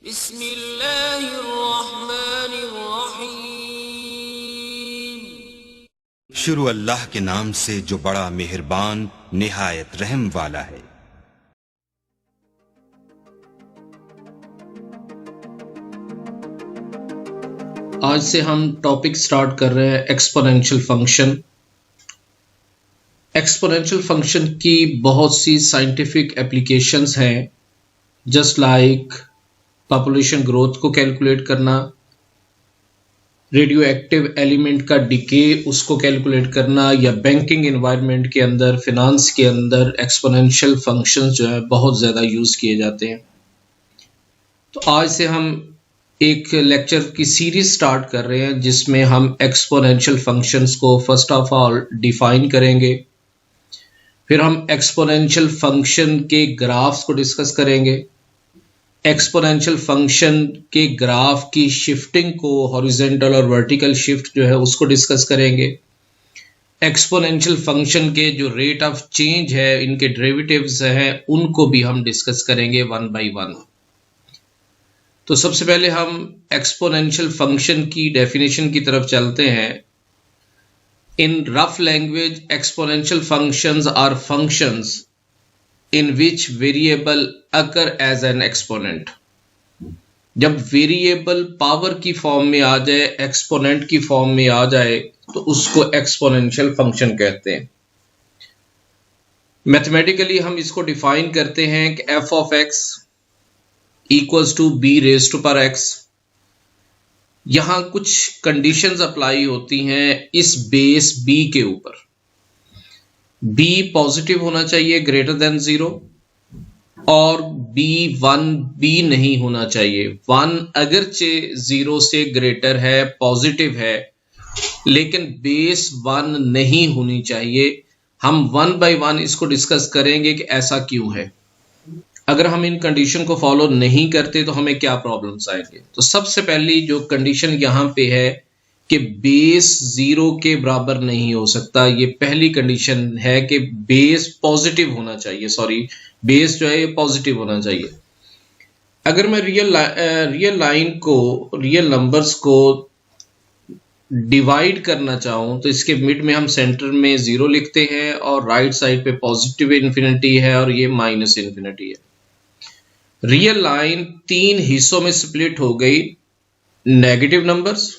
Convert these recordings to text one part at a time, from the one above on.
बिस्मिल्लाहिर्रहमानिर्रहीम। शुरू अल्लाह के नाम से जो बड़ा मेहरबान निहायत रहम वाला है। आज से हम टॉपिक स्टार्ट कर रहे हैं एक्सपोनेंशियल फंक्शन। एक्सपोनेंशियल फंक्शन की बहुत सी साइंटिफिक एप्लीकेशंस हैं, जस्ट लाइक पॉपुलेशन ग्रोथ को कैलकुलेट करना, रेडियो एक्टिव एलिमेंट का डिके उसको कैलकुलेट करना, या बैंकिंग एनवायरनमेंट के अंदर, फिनांस के अंदर एक्सपोनेंशियल फंक्शंस जो है बहुत ज़्यादा यूज़ किए जाते हैं। तो आज से हम एक लेक्चर की सीरीज स्टार्ट कर रहे हैं जिसमें हम एक्सपोनेंशियल फंक्शंस को फर्स्ट ऑफ ऑल डिफाइन करेंगे, फिर हम एक्सपोनेंशियल फंक्शन के ग्राफ्स को डिस्कस करेंगे, एक्सपोनेंशियल फंक्शन के ग्राफ की शिफ्टिंग को, हॉरिजॉन्टल और वर्टिकल शिफ्ट जो है उसको डिस्कस करेंगे, एक्सपोनेंशियल फंक्शन के जो रेट ऑफ चेंज है, इनके डेरिवेटिव्स हैं, उनको भी हम डिस्कस करेंगे वन बाय वन। तो सबसे पहले हम एक्सपोनेंशियल फंक्शन की डेफिनेशन की तरफ चलते हैं। In rough language, exponential functions are functions in which variable occur as an exponent. जब वेरिएबल पावर की फॉर्म में आ जाए, एक्सपोनेंट की फॉर्म में आ जाए, तो उसको एक्सपोनेंशियल फंक्शन कहते हैं। मैथमेटिकली हम इसको डिफाइन करते हैं कि f of x equals to b raise to power x. यहां कुछ कंडीशंस अप्लाई होती हैं इस बेस बी के ऊपर। बी पॉजिटिव होना चाहिए, ग्रेटर देन 0, और बी 1 बी नहीं होना चाहिए। 1 अगरचे 0 से ग्रेटर है, पॉजिटिव है, लेकिन बेस 1 नहीं होनी चाहिए। हम 1 बाय 1 इसको डिस्कस करेंगे कि ऐसा क्यों है। अगर हम इन कंडीशन को फॉलो नहीं करते तो हमें क्या प्रॉब्लम्स आएंगे। तो सबसे पहली जो कंडीशन यहां पे है कि बेस 0 के बराबर नहीं हो सकता। ये पहली कंडीशन है कि बेस पॉजिटिव होना चाहिए, बेस जो है ये पॉजिटिव होना चाहिए। अगर मैं रियल नंबर्स को डिवाइड करना चाहूं तो इसके मिड में हम सेंटर में 0 लिखते हैं और राइट साइड पे पॉजिटिव इन्फिनिटी है और ये माइनस इन्फिनिटी है। रियल लाइन 3 हिस्सों में स्प्लिट हो गई, नेगेटिव नंबर्स,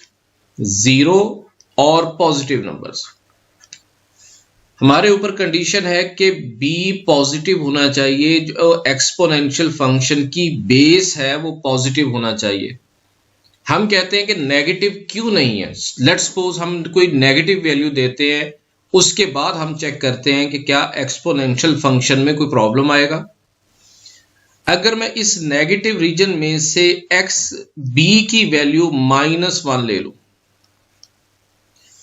0 और पॉजिटिव नंबर्स। हमारे ऊपर कंडीशन है कि b पॉजिटिव होना चाहिए। जो एक्सपोनेंशियल फंक्शन की बेस है वो पॉजिटिव होना चाहिए। हम कहते हैं कि नेगेटिव क्यों नहीं है। लेट्स सपोज हम कोई नेगेटिव वैल्यू देते हैं, उसके बाद हम चेक करते हैं कि क्या एक्सपोनेंशियल फंक्शन में कोई प्रॉब्लम आएगा। अगर मैं इस नेगेटिव रीजन में से x b की वैल्यू -1 ले लूं,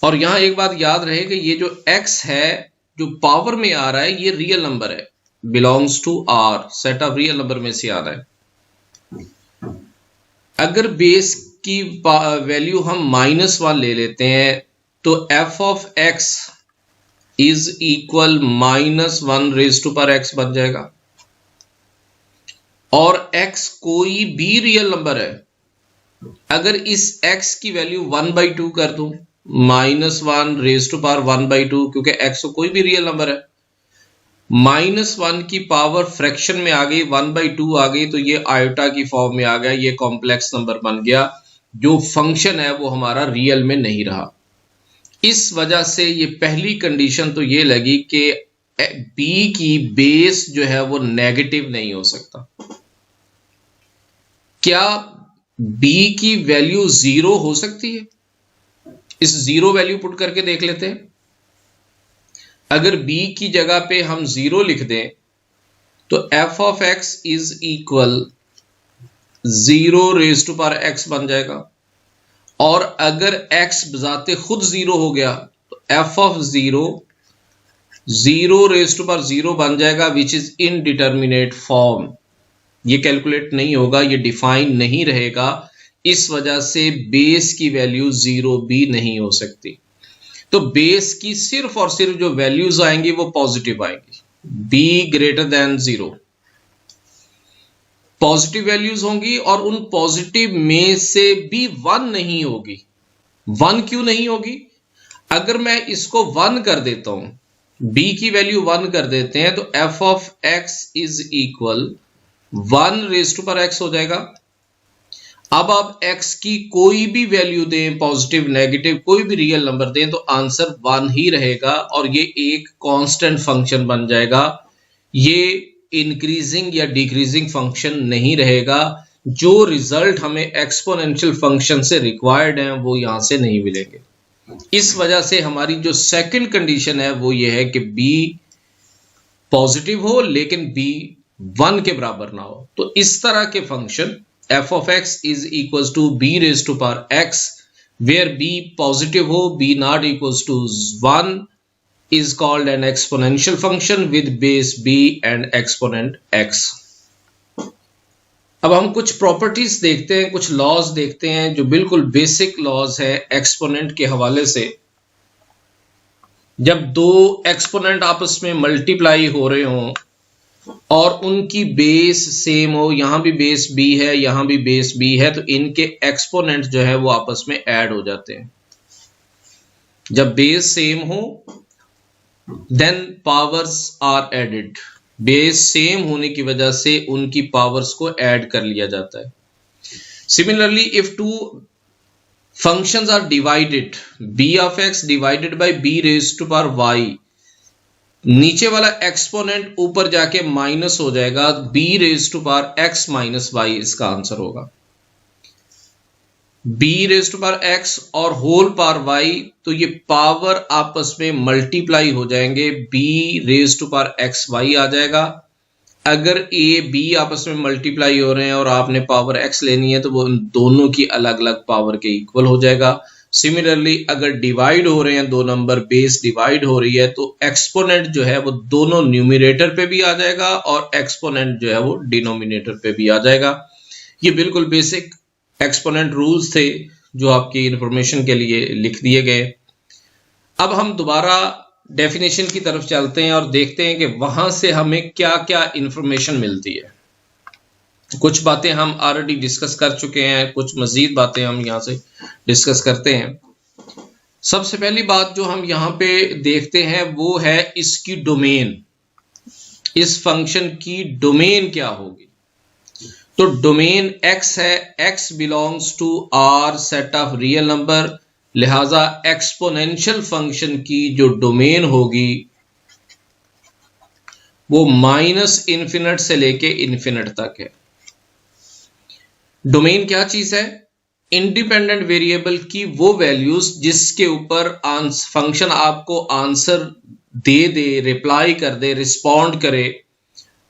और यहां एक बात याद रहे कि ये जो x है जो पावर में आ रहा है ये रियल नंबर है, belongs to r, set of real number में से आ रहा है। अगर बेस की वैल्यू हम -1 ले लेते हैं तो f of x is equal -1 raise to power x बन जाएगा। और x कोई भी रियल नंबर है। अगर इस x की वैल्यू 1/2 कर दूं, -1 रेज टू पावर 1/2, क्योंकि x तो कोई भी रियल नंबर है, -1 की पावर फ्रैक्शन में आ गई, 1/2 आ गई, तो ये आयोटा की फॉर्म में आ गया, ये कॉम्प्लेक्स नंबर बन गया। जो फंक्शन है वो हमारा रियल में नहीं रहा। इस वजह से ये पहली कंडीशन तो ये लगी कि b की बेस जो है वो नेगेटिव नहीं हो सकता। क्या b की वैल्यू 0 हो सकती है? इस 0 वैल्यू पुट करके देख लेते हैं। अगर b की जगह पे हम 0 लिख दें तो f of x is equal 0 raise to power x बन जाएगा। और अगर x बजाते खुद 0 हो गया तो f of 0 raise to power 0 बन जाएगा, विच इज इनडिटर्मिनेट फॉर्म। ये कैलकुलेट नहीं होगा, ये डिफाइन नहीं रहेगा। इस वजह से बेस की वैल्यू 0 भी नहीं हो सकती। तो बेस की सिर्फ और सिर्फ जो वैल्यूज आएंगी वो पॉजिटिव आएंगी, b greater than 0। Positive values होंगी और उन पॉजिटिव में से भी 1 नहीं होगी। 1 क्यों नहीं होगी? अगर मैं इसको 1 कर देता हूं, b की वैल्यू 1 कर देते हैं, तो f of x is equal 1 raise to power x हो जाएगा। अब आप x की कोई भी वैल्यू दें, पॉजिटिव नेगेटिव कोई भी रियल नंबर दें, तो आंसर 1 ही रहेगा और ये एक कांस्टेंट फंक्शन बन जाएगा। ये इंक्रीजिंग या डिक्रीजिंग फंक्शन नहीं रहेगा। जो रिजल्ट हमें एक्सपोनेंशियल फंक्शन से रिक्वायर्ड है वो यहां से नहीं मिलेंगे। इस वजह से हमारी जो सेकंड कंडीशन है वो ये है कि b पॉजिटिव हो लेकिन b 1 के बराबर ना हो। तो इस तरह के function f of x is equals to b raised to power x where b positive हो, b not equals to 1 is called an exponential function with base b and exponent x। अब हम कुछ प्रॉपर्टीज देखते हैं, कुछ laws देखते हैं जो बिल्कुल बेसिक लॉज है एक्सपोनेंट के हवाले से। जब दो एक्सपोनेंट आपस में मल्टीप्लाई हो रहे हों और उनकी बेस सेम हो, यहां भी बेस b है, यहां भी बेस b है, तो इनके एक्सपोनेंट जो है वो आपस में ऐड हो जाते हैं। जब बेस सेम हो then powers are added. Base same होने की वजह से उनकी पावर्स को ऐड कर लिया जाता है। Similarly if two functions are divided, b of x divided by b raise to power y, नीचे वाला एक्सपोनेंट ऊपर जाके माइनस हो जाएगा, b raise to power x minus y इसका आंसर होगा। b raise to power x और whole power y, तो ये पावर आपस में मल्टीप्लाई हो जाएंगे, b raise to power x y आ जाएगा। अगर a b आपस में मल्टीप्लाई हो रहे हैं और आपने पावर x लेनी है तो वो दोनों की अलग अलग पावर के इक्वल हो जाएगा। सिमिलरली अगर डिवाइड हो रहे हैं दो नंबर, बेस डिवाइड हो रही है, तो एक्सपोनेंट जो है वो दोनों न्यूमरेटर पे भी आ जाएगा और एक्सपोनेंट जो है वो डिनोमिनेटर पे भी आ जाएगा। ये बिल्कुल बेसिक एक्सपोनेंट रूल्स थे जो आपकी इंफॉर्मेशन के लिए लिख दिए गए। अब हम दोबारा डेफिनेशन की तरफ चलते हैं और देखते हैं कि वहां से हमें क्या क्या इंफॉर्मेशन मिलती है। कुछ बातें हम ऑलरेडी डिस्कस कर चुके हैं, कुछ मजीद बातें हम यहां से डिस्कस करते हैं। सबसे पहली बात जो हम यहां पे देखते हैं वो है इसकी डोमेन। इस फंक्शन की डोमेन क्या होगी? तो डोमेन x है, x belongs to R set of real number, लिहाजा एक्सपोनेंशियल फंक्शन की जो डोमेन होगी वो माइनस इन्फिनिट से लेके इन्फिनिट तक है। डोमेन क्या चीज है? इंडिपेंडेंट वेरिएबल की वो वैल्यूज जिसके ऊपर फंक्शन आपको आंसर दे दे, रिप्लाई कर दे, रिस्पॉन्ड करे,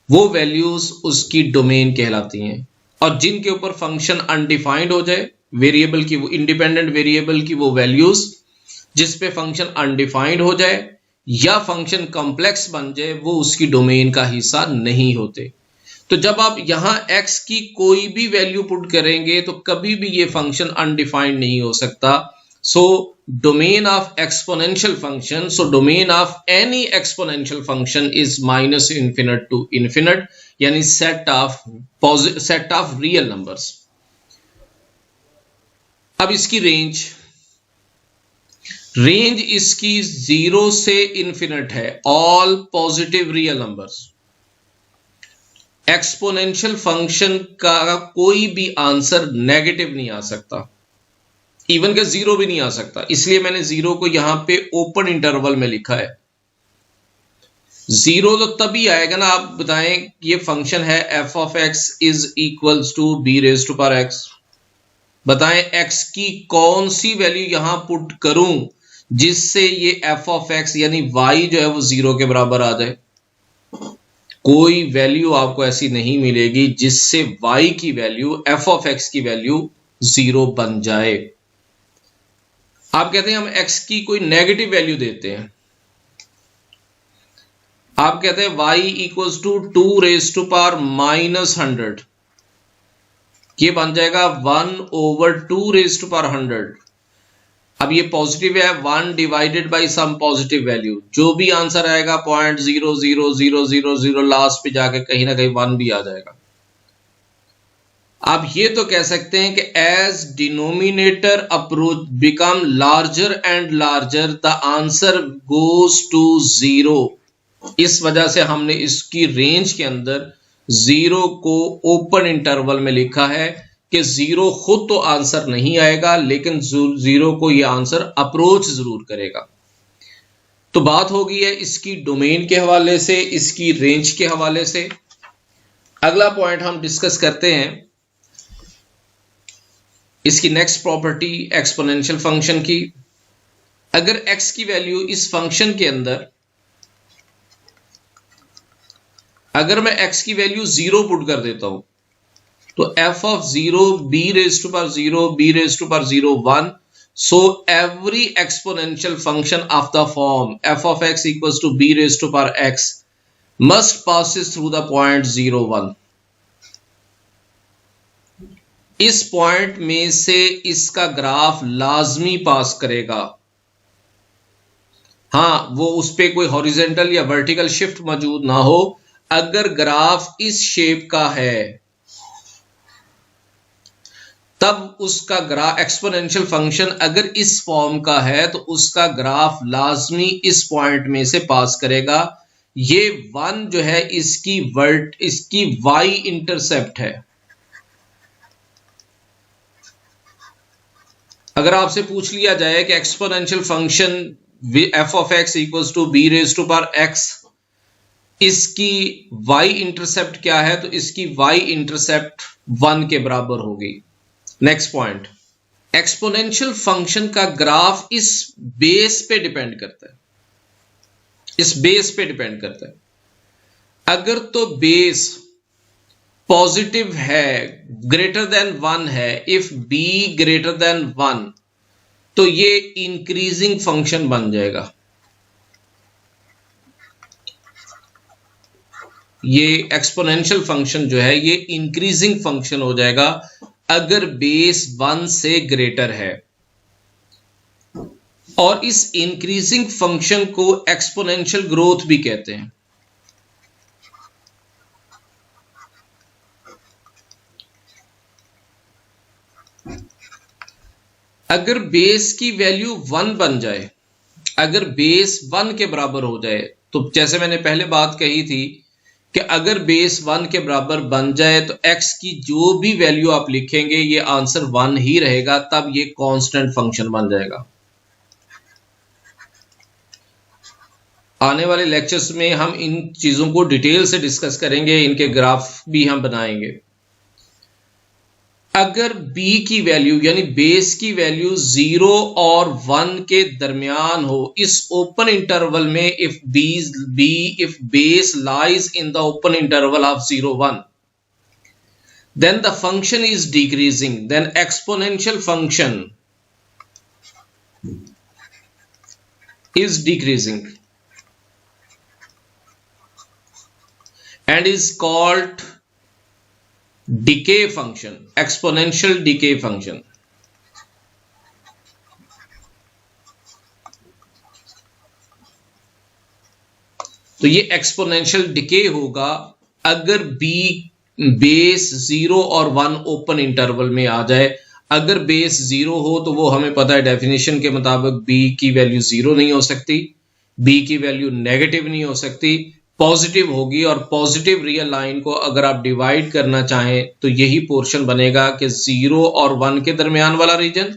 वो वैल्यूज उसकी डोमेन कहलाती हैं। और जिनके ऊपर फंक्शन अनडिफाइंड हो जाए, वेरिएबल की वो इंडिपेंडेंट वेरिएबल की वो वैल्यूज जिस पे फंक्शन अनडिफाइंड हो जाए या फंक्शन कॉम्प्लेक्स बन जाए, वो उसकी डोमेन का हिस्सा नहीं होते। तो जब आप यहां x की कोई भी वैल्यू पुट करेंगे तो कभी भी ये फंक्शन अनडिफाइंड नहीं हो सकता। So domain of exponential function, so domain of any exponential function is minus infinite to infinite, यानी सेट ऑफ रियल नंबर्स। अब इसकी रेंज इसकी 0 से इन्फिनिट है, all positive real numbers. Exponential function का कोई भी आंसर नेगेटिव नहीं आ सकता, इवन के 0 भी नहीं आ सकता। इसलिए मैंने 0 को यहां पे ओपन इंटरवल में लिखा है। 0 तो तभी आएगा ना, आप बताएं ये फंक्शन है f of x is equals to b raise to power x। बताएं x की कौन सी वैल्यू यहां पुट करूं जिससे ये f ऑफ x यानी y जो है वो 0 के बराबर आ जाए। कोई वैल्यू आपको ऐसी नहीं मिलेगी जिससे y की वैल्यू f ऑफ x की वैल्यू 0 बन जाए। आप कहते हैं हम x की कोई नेगेटिव वैल्यू देते हैं, आप कहते हैं y equals to 2 raise to power -100, ये बन जाएगा 1/2 रेज टू पावर 100। अब ये पॉजिटिव है, 1 divided by some positive value, जो भी आंसर आएगा 0.00000 लास्ट पे जाके कहीं ना कहीं 1 भी आ जाएगा। आप ये तो कह सकते हैं कि as denominator approach become larger and larger the answer goes to 0। इस वजह से हमने इसकी रेंज के अंदर 0 को ओपन इंटरवल में लिखा है कि 0 खुद तो आंसर नहीं आएगा, लेकिन 0 को यह आंसर अप्रोच जरूर करेगा। तो बात हो गई है इसकी डोमेन के हवाले से, इसकी रेंज के हवाले से। अगला पॉइंट हम डिस्कस करते हैं इसकी नेक्स्ट प्रॉपर्टी एक्सपोनेंशियल फंक्शन की। अगर x की वैल्यू इस फंक्शन के अंदर, अगर मैं x की वैल्यू 0 पुट कर देता हूं तो f of 0 b raised to power 0 b raised to power 0 1, so every exponential function of the form f of x equals to b raised to power x must passes through the point 0 1। इस point में से इसका graph लाजमी पास करेगा। हां, वो उस पे कोई हॉरिजेंटल या वर्टिकल शिफ्ट मौजूद ना हो। अगर ग्राफ इस शेप का है तब उसका ग्राफ एक्सपोनेंशियल फंक्शन अगर इस फॉर्म का है तो उसका ग्राफ लाजमी इस पॉइंट में से पास करेगा। ये 1 जो है इसकी y इंटरसेप्ट है। अगर आपसे पूछ लिया जाए कि exponential function f of x equals to b raise to power x, इसकी y इंटरसेप्ट क्या है, तो इसकी y इंटरसेप्ट 1 के बराबर होगी। नेक्स्ट पॉइंट, एक्सपोनेंशियल फंक्शन का ग्राफ इस बेस पे डिपेंड करता है, इस बेस पे डिपेंड करता है। अगर तो बेस पॉजिटिव है, ग्रेटर देन 1 है, इफ b ग्रेटर देन 1, तो ये इंक्रीजिंग फंक्शन बन जाएगा। ये एक्सपोनेंशियल फंक्शन जो है ये इंक्रीजिंग फंक्शन हो जाएगा अगर बेस 1 से ग्रेटर है। और इस इंक्रीजिंग फंक्शन को एक्सपोनेंशियल ग्रोथ भी कहते हैं। अगर बेस की वैल्यू 1 बन जाए, अगर बेस 1 के बराबर हो जाए, तो जैसे मैंने पहले बात कही थी कि अगर बेस 1 के बराबर बन जाए तो x की जो भी वैल्यू आप लिखेंगे ये आंसर 1 ही रहेगा, तब ये कांस्टेंट फंक्शन बन जाएगा। आने वाले लेक्चर्स में हम इन चीजों को डिटेल से डिस्कस करेंगे, इनके ग्राफ भी हम बनाएंगे। अगर b की वैल्यू यानी बेस की वैल्यू 0 और 1 के दरमियान हो इस ओपन इंटरवल में, if base lies in the open interval of 0 1, then the function is decreasing, then exponential function is decreasing and is called decay function, exponential decay function। तो ये एक्सपोनेंशियल डिके होगा अगर बेस 0 और 1 open interval में आ जाए। अगर base 0 हो तो वो हमें पता है डेफिनेशन के मुताबिक b की वैल्यू 0 नहीं हो सकती, b की वैल्यू नेगेटिव नहीं हो सकती, पॉजिटिव होगी। और पॉजिटिव रियल लाइन को अगर आप डिवाइड करना चाहें तो यही पोर्शन बनेगा कि 0 और 1 के दरमियान वाला रीजन,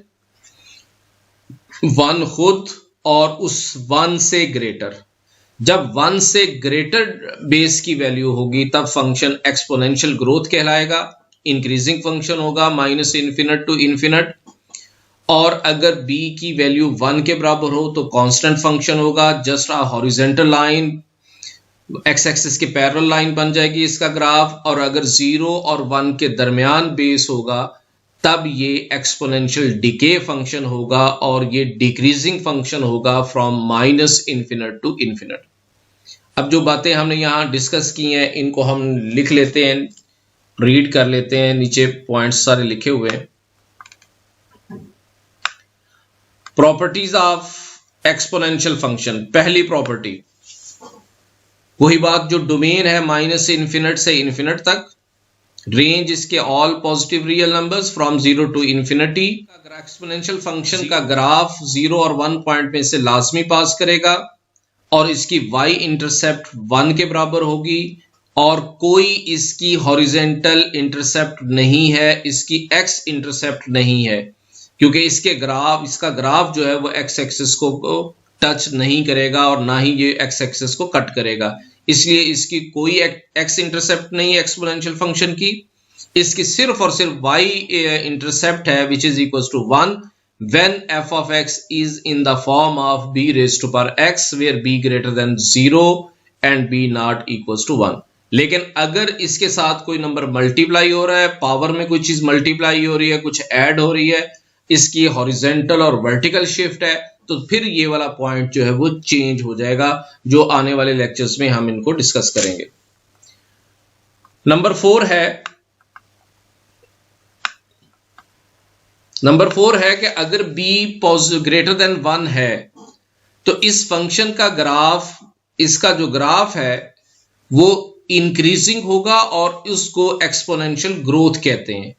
1 खुद और उस 1 से ग्रेटर। जब 1 से ग्रेटर बेस की वैल्यू होगी तब फंक्शन एक्सपोनेंशियल ग्रोथ कहलाएगा, इंक्रीजिंग फंक्शन होगा माइनस इन्फिनिट टू इन्फिनिट। और अगर b की वैल्यू 1 के बराबर हो तो कांस्टेंट फंक्शन होगा, just a horizontal line, x axis की पैरेलल लाइन बन जाएगी इसका ग्राफ। और अगर 0 और 1 के दरमियान बेस होगा तब ये एक्सपोनेंशियल डिके फंक्शन होगा और ये डिक्रीजिंग फंक्शन होगा from minus infinite to infinite. अब जो बातें हमने यहां डिस्कस की हैं इनको हम लिख लेते हैं, रीड कर लेते हैं, नीचे पॉइंट्स सारे लिखे हुए हैं। Properties of exponential function. पहली प्रॉपर्टी वही बात जो डोमेन है माइनस इन्फिनिट से इन्फिनिट तक, रेंज इसके all positive real numbers from 0 to infinity. Exponential function का ग्राफ 0 और 1 पॉइंट में से लाजमी पास करेगा और इसकी y इंटरसेप्ट 1 के बराबर होगी और कोई इसकी हॉरिजेंटल इंटरसेप्ट नहीं है, इसकी x इंटरसेप्ट नहीं है, क्योंकि इसका ग्राफ जो है वो x एक्सिस को टच नहीं करेगा और ना ही ये x एक्सिस को कट करेगा, इसलिए इसकी कोई x इंटरसेप्ट नहीं है एक्सपोनेंशियल फंक्शन की। इसकी सिर्फ और सिर्फ y इंटरसेप्ट है which is equal to 1 when f of x is in the form of b raised to power x where b greater than 0 and b not equals to 1। लेकिन अगर इसके साथ कोई नंबर मल्टीप्लाई हो रहा है, power में कोई चीज मल्टीप्लाई हो रही है, कुछ ऐड हो रही है, इसकी हॉरिजेंटल और वर्टिकल शिफ्ट है, तो फिर ये वाला पॉइंट जो है वो चेंज हो जाएगा, जो आने वाले लेक्चर्स में हम इनको डिस्कस करेंगे। नंबर 4 है कि अगर b ग्रेटर देन 1 है तो इस फंक्शन का ग्राफ, इसका जो ग्राफ है वो इंक्रीजिंग होगा और उसको एक्सपोनेंशियल ग्रोथ कहते हैं।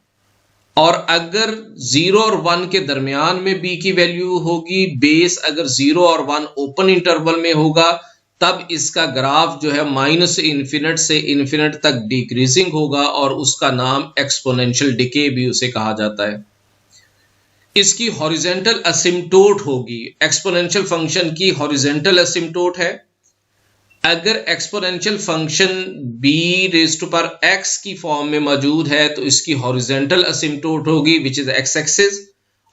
और अगर 0 और 1 के दरमियान में b की वैल्यू होगी, बेस अगर 0 और 1 ओपन इंटरवल में होगा, तब इसका ग्राफ जो है माइनस इन्फिनिट से इन्फिनिट तक डिक्रीजिंग होगा और उसका नाम एक्सपोनेंशियल डिके भी उसे कहा जाता है। इसकी हॉरिजेंटल असिम्प्टोट होगी, एक्सपोनेंशियल फंक्शन की हॉरिजेंटल असिम्प्टोट है। अगर exponential function b raise to power x की फॉर्म में मौजूद है तो इसकी हॉरिजेंटल असिम्प्टोट होगी विच इज x एक्सिस,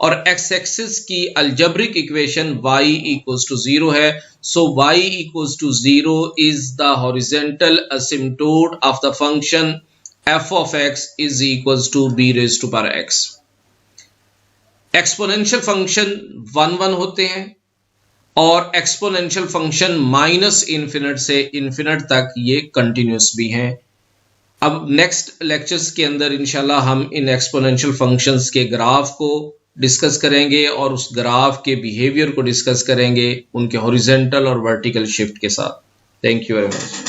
और x एक्सिस की algebraic equation y equals to 0 है। So y equals to 0 is the horizontal asymptote of the function f of x is equals to b raise to power x। Exponential function 1 होते हैं और exponential function minus infinite से infinite तक ये continuous भी हैं। अब नेक्स्ट लेक्चर्स के अंदर इंशाल्लाह हम इन एक्सपोनेंशियल फंक्शंस के ग्राफ को डिस्कस करेंगे और उस ग्राफ के बिहेवियर को डिस्कस करेंगे उनके हॉरिजेंटल और वर्टिकल शिफ्ट के साथ। Thank you very much.